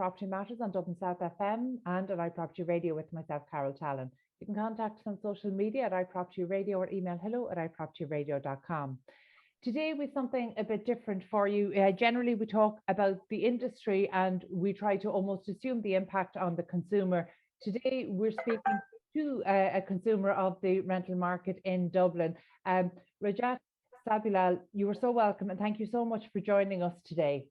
Property Matters on Dublin South FM and on iPropertyRadio with myself, Carol Tallon. You can contact us on social media at iPropertyRadio or email hello@iPropertyRadio.com. Today we have something a bit different for you. Generally, we talk about the industry and we try to almost assume the impact on the consumer. Today, we're speaking to a consumer of the rental market in Dublin. Rajat Sabulal, you are so welcome and thank you so much for joining us today.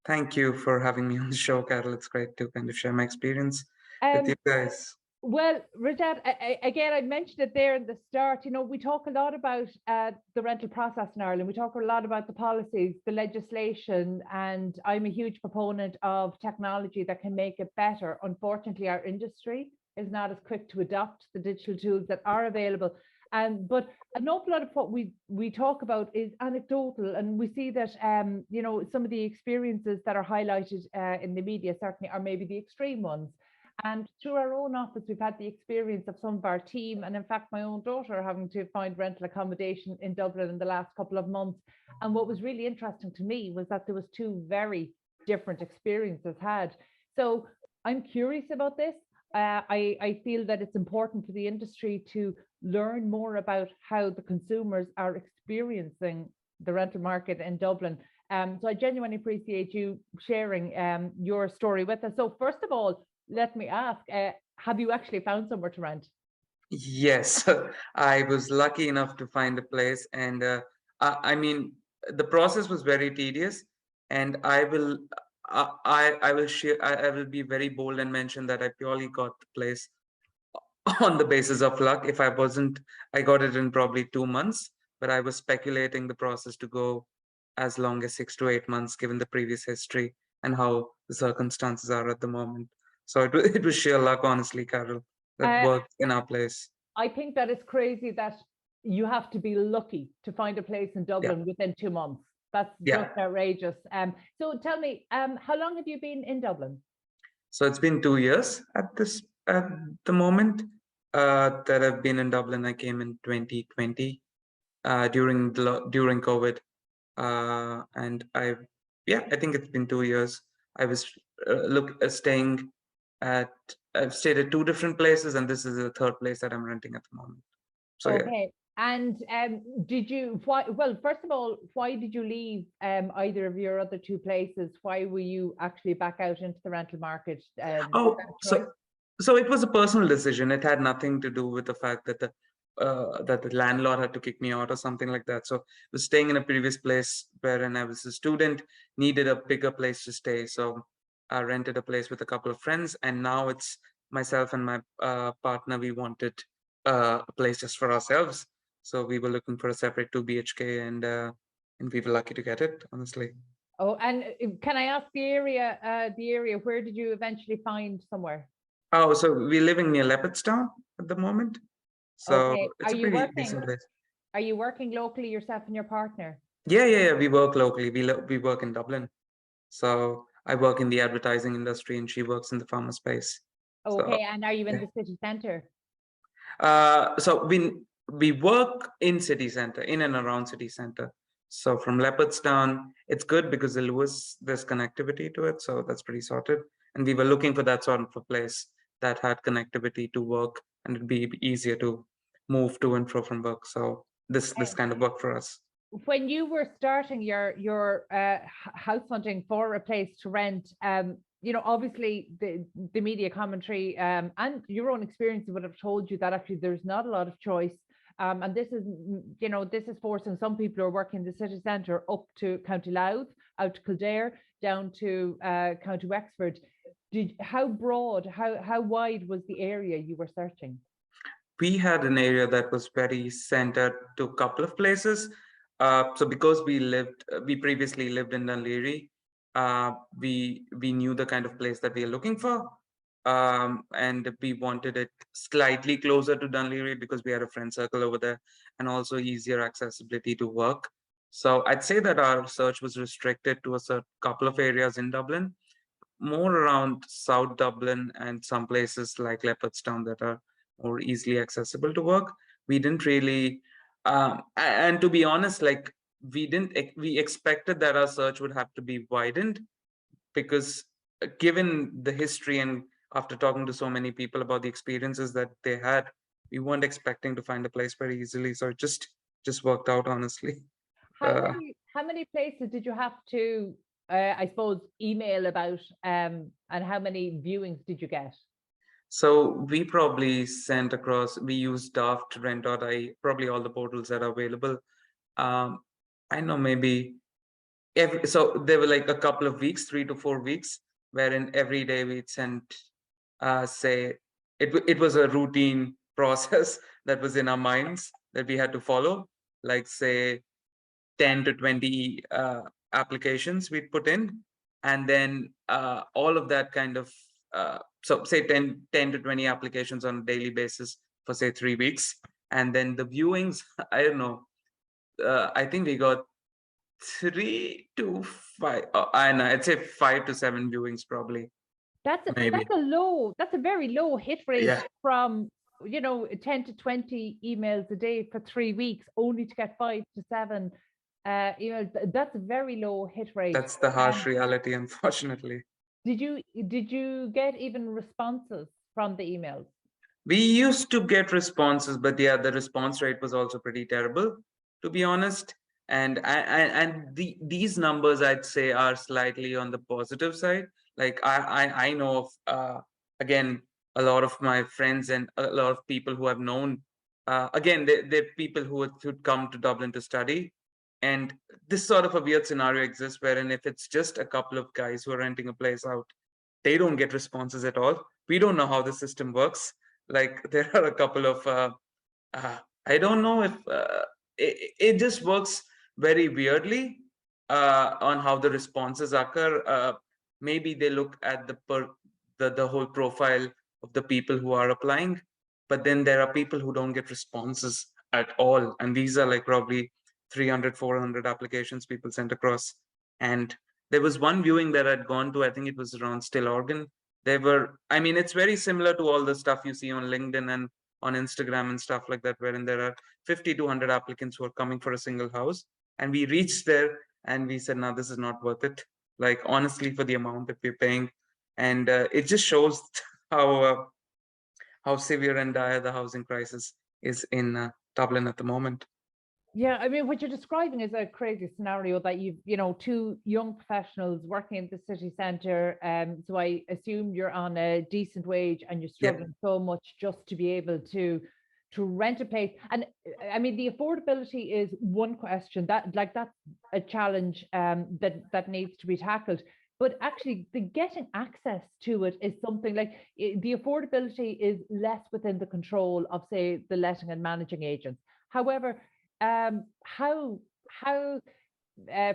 Thank you for having me on the show, Carol. It's great to kind of share my experience with you guys. Well, Rajat, again, I mentioned it there in the start. You know, we talk a lot about the rental process in Ireland. We talk a lot about the policies, the legislation, and I'm a huge proponent of technology that can make it better. Unfortunately, our industry is not as quick to adopt the digital tools that are available. But an awful lot of what we talk about is anecdotal, and we see that you know, some of the experiences that are highlighted in the media certainly are maybe the extreme ones. And through our own office, we've had the experience of some of our team, and in fact, my own daughter having to find rental accommodation in Dublin in the last couple of months. And what was really interesting to me was that there was two very different experiences had. So I'm curious about this. I feel that it's important for the industry to learn more about how the consumers are experiencing the rental market in Dublin. So I genuinely appreciate you sharing your story with us. So first of all, let me ask, have you actually found somewhere to rent? Yes, I was lucky enough to find a place, and I mean, the process was very tedious, and I will share. I will be very bold and mention that I purely got the place on the basis of luck. If I wasn't, I got it in probably 2 months, but I was speculating the process to go as long as 6 to 8 months, given the previous history and how the circumstances are at the moment. So it was sheer luck, honestly, Carol, that worked in our place. I think that it's crazy that you have to be lucky to find a place in Dublin within 2 months. That's just outrageous. So tell me, how long have you been in Dublin? So it's been 2 years at the moment that I've been in Dublin. I came in 2020 during COVID, and I think it's been 2 years. I was staying I've stayed at 2 different places, and this is the 3rd place that I'm renting at the moment. So okay. And did you, well, first of all, why did you leave either of your other 2 places? Why were you actually back out into the rental market? So it was a personal decision. It had nothing to do with the fact that the landlord had to kick me out or something like that. So I was staying in a previous place wherein I was a student, needed a bigger place to stay. So I rented a place with a couple of friends, and now it's myself and my partner. We wanted a place just for ourselves. So we were looking for a separate 2 BHK, and we were lucky to get it, honestly. Oh, and can I ask the area, where did you eventually find somewhere? Oh, so we're living near Leopardstown at the moment. So it's a pretty decent place. Are you working locally yourself and your partner? Yeah. We work locally. We work in Dublin. So I work in the advertising industry, and she works in the pharma space. Okay, and are you in the city centre? So we work in city centre, in and around city centre. So from Leopardstown, it's good because the Lewis, there's connectivity to it, so that's pretty sorted. And we were looking for that sort of a place that had connectivity to work, and it'd be easier to move to and fro from work. So this kind of work for us. When you were starting your house hunting for a place to rent, you know, obviously the media commentary and your own experience would have told you that actually there's not a lot of choice. And this is, you know, this is forcing some people who are working in the city centre up to County Louth, out to Kildare, down to County Wexford. How broad, how wide was the area you were searching? We had an area that was very centered to a couple of places. So because we previously lived in Dun Laoghaire, we knew the kind of place that we are looking for. And we wanted it slightly closer to Dun Laoghaire because we had a friend circle over there, and also easier accessibility to work. So I'd say that our search was restricted to a couple of areas in Dublin, more around South Dublin and some places like Leopardstown that are more easily accessible to work. We didn't really, and to be honest, like we expected that our search would have to be widened, because given the history and after talking to so many people about the experiences that they had, we weren't expecting to find a place very easily. So it just worked out, honestly. How many places did you have to, I suppose, email about, and how many viewings did you get? So we probably sent across, we used Daft, Rent.I, probably all the portals that are available. I know maybe so there were like a couple of weeks, 3 to 4 weeks, wherein every day we'd send, say, it was a routine process that was in our minds that we had to follow, like say 10 to 20 applications we'd put in, and then all of that kind of so say 10 to 20 applications on a daily basis for say 3 weeks, and then the viewings, I don't know, I think we got 3 to 5, I know, I'd say 5 to 7 viewings probably, maybe. That's a very low hit rate Yeah, from 10 to 20 emails a day for 3 weeks, only to get 5 to 7 emails. That's a very low hit rate. that's the harsh reality, unfortunately. Did you get even responses from the emails? We used to get responses, but yeah, the response rate was also pretty terrible, to be honest. And these numbers, I'd say, are slightly on the positive side. Like I know of again, a lot of my friends and a lot of people who have known. Again, they're people who'd come to Dublin to study, and this sort of a weird scenario exists, wherein if it's just a couple of guys who are renting a place out, they don't get responses at all. We don't know how the system works. Like there are a couple of I don't know if it just works very weirdly on how the responses occur. Maybe they look at the whole profile of the people who are applying, but then there are people who don't get responses at all, and these are like probably 300 400 applications people sent across. And there was one viewing that I'd gone to, I think it was around Still Organ. There were, I mean, it's very similar to all the stuff you see on LinkedIn and on Instagram and stuff like that, wherein there are 50 to 100 applicants who are coming for a single house. And we reached there and we said, no, this is not worth it. Like, honestly, for the amount that we're paying. And it just shows how severe and dire the housing crisis is in Dublin at the moment. Yeah, I mean, what you're describing is a crazy scenario that two young professionals working in the city centre. So I assume you're on a decent wage and you're struggling so much just to be able to rent a place. And I mean, the affordability is one question that's a challenge that needs to be tackled. But actually, the getting access to it is something like the affordability is less within the control of, say, the letting and managing agents. However, how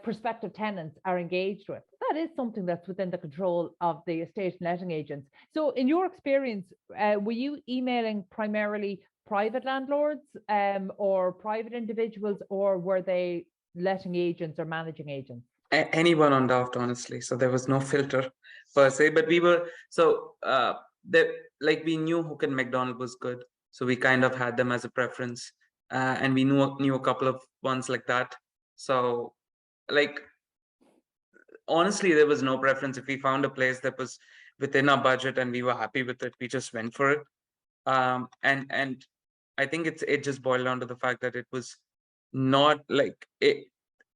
prospective tenants are engaged with, that is something that's within the control of the estate and letting agents. So in your experience, were you emailing primarily private landlords or private individuals, or were they letting agents or managing agents? Anyone on Daft, honestly. So there was no filter per se, but we were like we knew Hook and McDonald was good, so we kind of had them as a preference. And we knew a couple of ones like that. So, like, honestly, there was no preference. If we found a place that was within our budget and we were happy with it, we just went for it. And I think it just boiled down to the fact that it was not like it.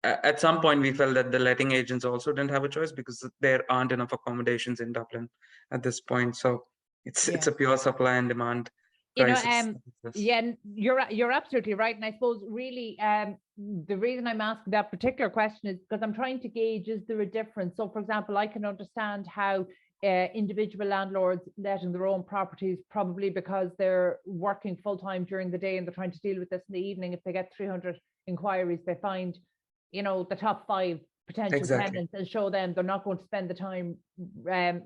At some point, we felt that the letting agents also didn't have a choice because there aren't enough accommodations in Dublin at this point. So it's a pure supply and demand crisis. Yeah, you're absolutely right. And I suppose really the reason I'm asking that particular question is because I'm trying to gauge, is there a difference? So for example, I can understand how individual landlords letting their own properties, probably because they're working full-time during the day and they're trying to deal with this in the evening. If they get 300 inquiries, they find the top 5 potential tenants and show them they're not going to spend the time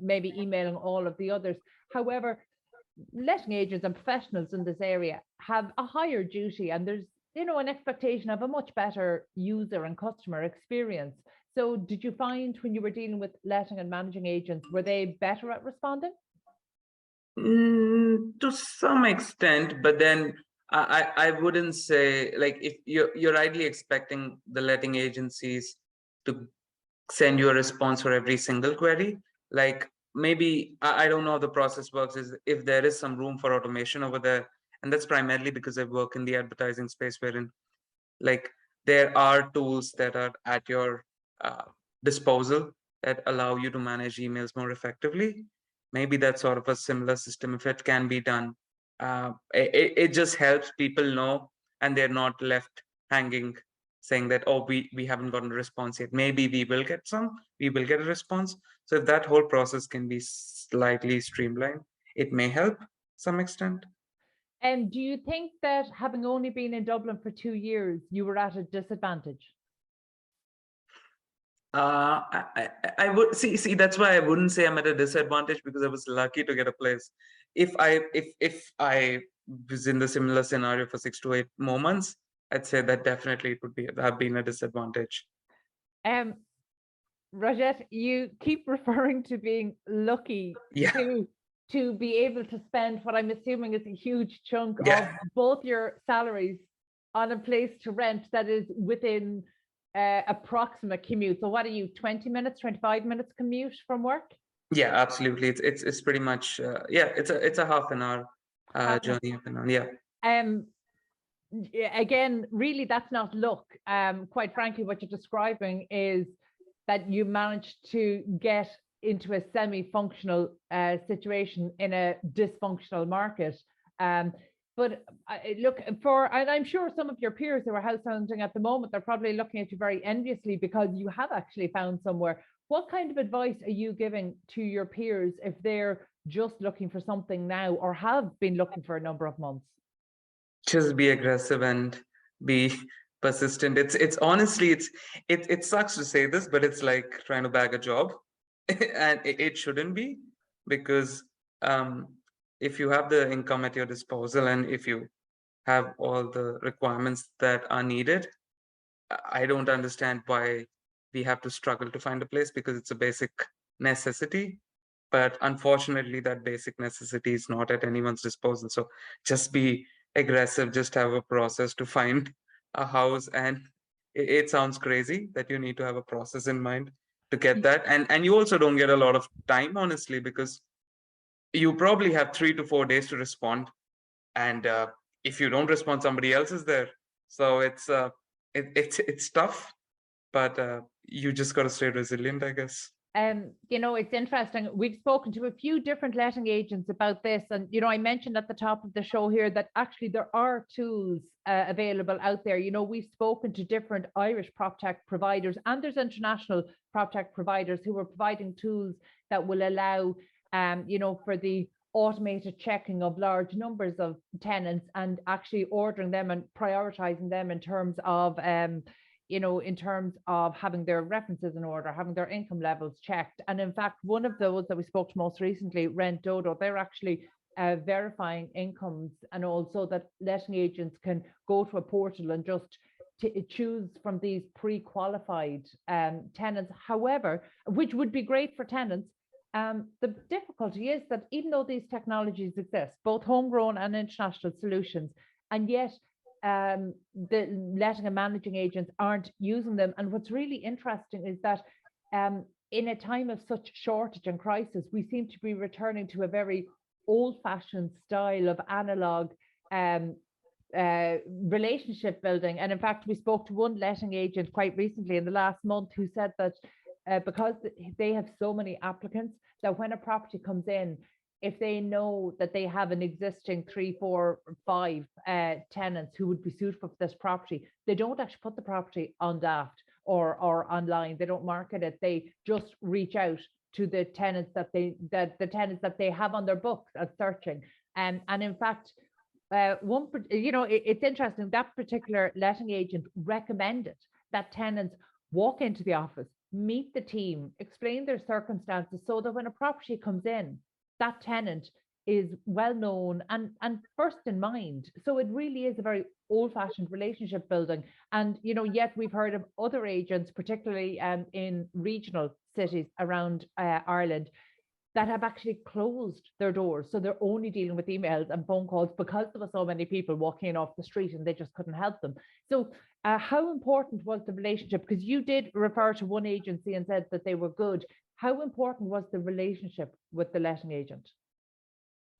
maybe emailing all of the others. However, letting agents and professionals in this area have a higher duty, and there's an expectation of a much better user and customer experience. So did you find when you were dealing with letting and managing agents, were they better at responding? To some extent, but then I wouldn't say, like, if you're ideally expecting the letting agencies to send you a response for every single query. Like maybe I don't know how the process works, is if there is some room for automation over there. And that's primarily because I work in the advertising space, wherein like there are tools that are at your uh, disposal that allow you to manage emails more effectively. Maybe that's sort of a similar system if it can be done. It just helps people know, and they're not left hanging saying that, oh, we haven't gotten a response yet. Maybe we will get a response. So if that whole process can be slightly streamlined, it may help some extent. And do you think that having only been in Dublin for 2 years, you were at a disadvantage? I would see that's why I wouldn't say I'm at a disadvantage, because I was lucky to get a place. If I was in the similar scenario for 6 to 8 more months, I'd say that definitely it would have been a disadvantage. Um, Rajat, you keep referring to being lucky Yeah. to be able to spend what I'm assuming is a huge chunk Yeah. of both your salaries on a place to rent that is within approximate commute. So what are you, 20 minutes, 25 minutes commute from work? Yeah, absolutely. It's pretty much yeah, it's a half an hour journey up and down. Yeah. Um, again, really, that's not luck. Quite frankly, what you're describing is that you managed to get into a semi-functional situation in a dysfunctional market. But look, and I'm sure some of your peers who are house hunting at the moment, they're probably looking at you very enviously because you have actually found somewhere. What kind of advice are you giving to your peers if they're just looking for something now or have been looking for a number of months? Just be aggressive and be persistent. It's honestly, it sucks to say this, but it's like trying to bag a job. And it shouldn't be, because um if you have the income at your disposal, and if you have all the requirements that are needed, I don't understand why we have to struggle to find a place, because it's a basic necessity. But unfortunately, that basic necessity is not at anyone's disposal. So just be aggressive, just have a process to find a house. And it sounds crazy that you need to have a process in mind to get that. And you also don't get a lot of time, honestly, because you probably have 3 to 4 days to respond. And if you don't respond, somebody else is there. So it's tough, but you just got to stay resilient, I guess. It's interesting. We've spoken to a few different letting agents about this. And, I mentioned at the top of the show here that actually there are tools available out there. We've spoken to different Irish PropTech providers, and there's international PropTech providers who are providing tools that will allow, for the automated checking of large numbers of tenants and actually ordering them and prioritizing them in terms of having their references in order, having their income levels checked. And in fact, one of those that we spoke to most recently, Rent Dodo, they're actually verifying incomes, and also that letting agents can go to a portal and just choose from these pre-qualified tenants. However, which would be great for tenants, the difficulty is that even though these technologies exist, both homegrown and international solutions, and yet the letting and managing agents aren't using them. And what's really interesting is that in a time of such shortage and crisis, we seem to be returning to a very old-fashioned style of analog relationship building. And in fact, we spoke to one letting agent quite recently in the last month who said that because they have so many applicants, that when a property comes in, if they know that they have an existing 3, 4, 5 tenants who would be suitable for this property, they don't actually put the property on Daft or online. They don't market it. They just reach out to the tenants that they have on their books as searching. And in fact, it's interesting, that particular letting agent recommended that tenants walk into the office, meet the team, explain their circumstances, so that when a property comes in, that tenant is well known and first in mind. So it really is a very old-fashioned relationship building. And yet we've heard of other agents, particularly in regional cities around Ireland, that have actually closed their doors. So they're only dealing with emails and phone calls because there were so many people walking in off the street and they just couldn't help them. So how important was the relationship? Because you did refer to one agency and said that they were good. how important was the relationship with the letting agent?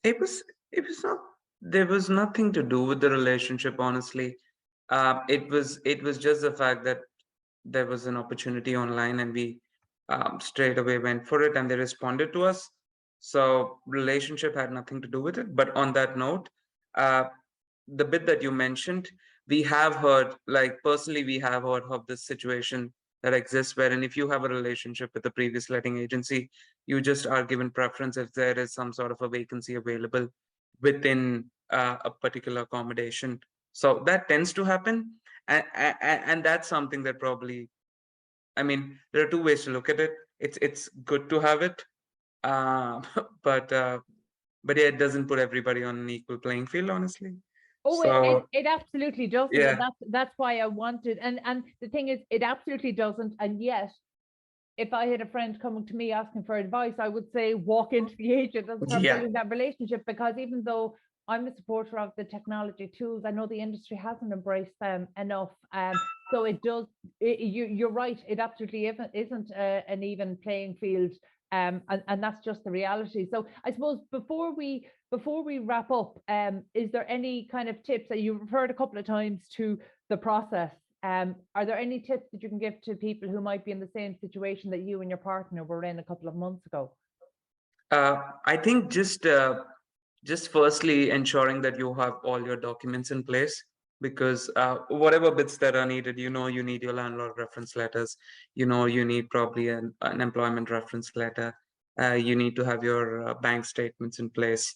It was not, there was nothing to do with the relationship, honestly. It was just the fact that there was an opportunity online, and we straight away went for it, and they responded to us. So relationship had nothing to do with it. But on that note, uh, the bit that you mentioned, we have heard, like personally, we have heard of this situation that exists, wherein if you have a relationship with the previous letting agency, you just are given preference if there is some sort of a vacancy available within a particular accommodation. So that tends to happen, and that's something that probably, I mean, there are two ways to look at it. It's good to have it, uh, but uh, but yeah, it doesn't put everybody on an equal playing field, honestly. Oh, So it absolutely doesn't, and yeah, that's why I wanted. And the thing is, it absolutely doesn't. And yet, if I had a friend coming to me asking for advice, I would say walk into the agent and start yeah, building that relationship. Because even though I'm a supporter of the technology tools, I know the industry hasn't embraced them enough. So it does. You're right. It absolutely isn't an even playing field. And that's just the reality. So I suppose before we wrap up, is there any kind of tips that you've referred a couple of times to the process? Are there any tips that you can give to people who might be in the same situation that you and your partner were in a couple of months ago? I think just firstly ensuring that you have all your documents in place, because whatever bits that are needed, you need your landlord reference letters, you need probably an employment reference letter, you need to have your bank statements in place.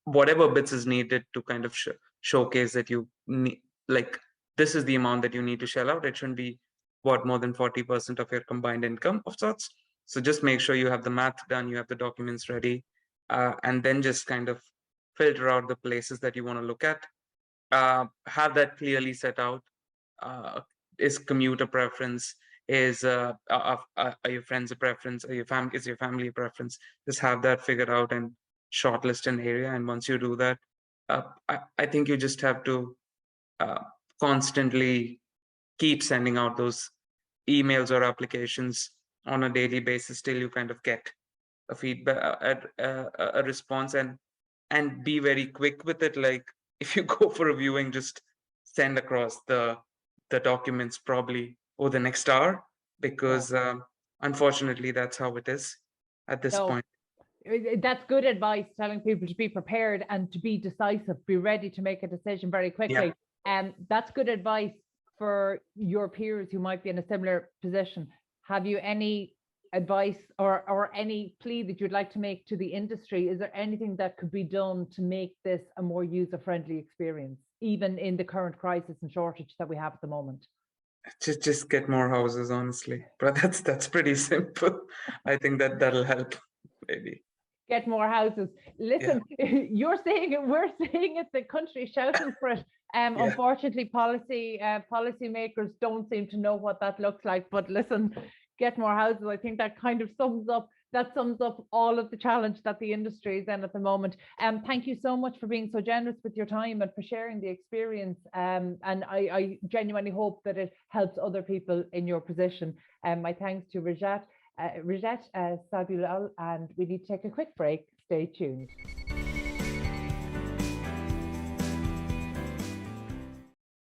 Whatever bits is needed to kind of showcase that you need, like, this is the amount that you need to shell out. It shouldn't be what, more than 40% of your combined income of sorts. So just make sure you have the math done, you have the documents ready, and then just kind of filter out the places that you want to look at. Have that clearly set out. Uh, is commute a preference? Are your friends a preference? Is your family a preference? Just have that figured out and shortlist an area. And once you do that, I think you just have to uh, constantly keep sending out those emails or applications on a daily basis till you kind of get a feedback, a response, and be very quick with it. Like, if you go for a viewing, just send across the documents probably over the next hour, Yeah. because unfortunately that's how it is at this No, point. that's good advice, telling people to be prepared and to be decisive, be ready to make a decision very Yeah. quickly. And that's good advice for your peers who might be in a similar position. Have you any advice or any plea that you'd like to make to the industry? Is there anything that could be done to make this a more user-friendly experience, even in the current crisis and shortage that we have at the moment? Just get more houses, honestly, but that's pretty simple. I think that'll help, maybe. Get more houses. Yeah. Listen, you're saying it, we're saying it, the country shouting for it. Yeah. Unfortunately, policymakers don't seem to know what that looks like. But listen, get more houses. I think that kind of sums up all of the challenge that the industry is in at the moment. Thank you so much for being so generous with your time and for sharing the experience. And I genuinely hope that it helps other people in your position. My thanks to Rajat Sabulal, and we need to take a quick break. Stay tuned.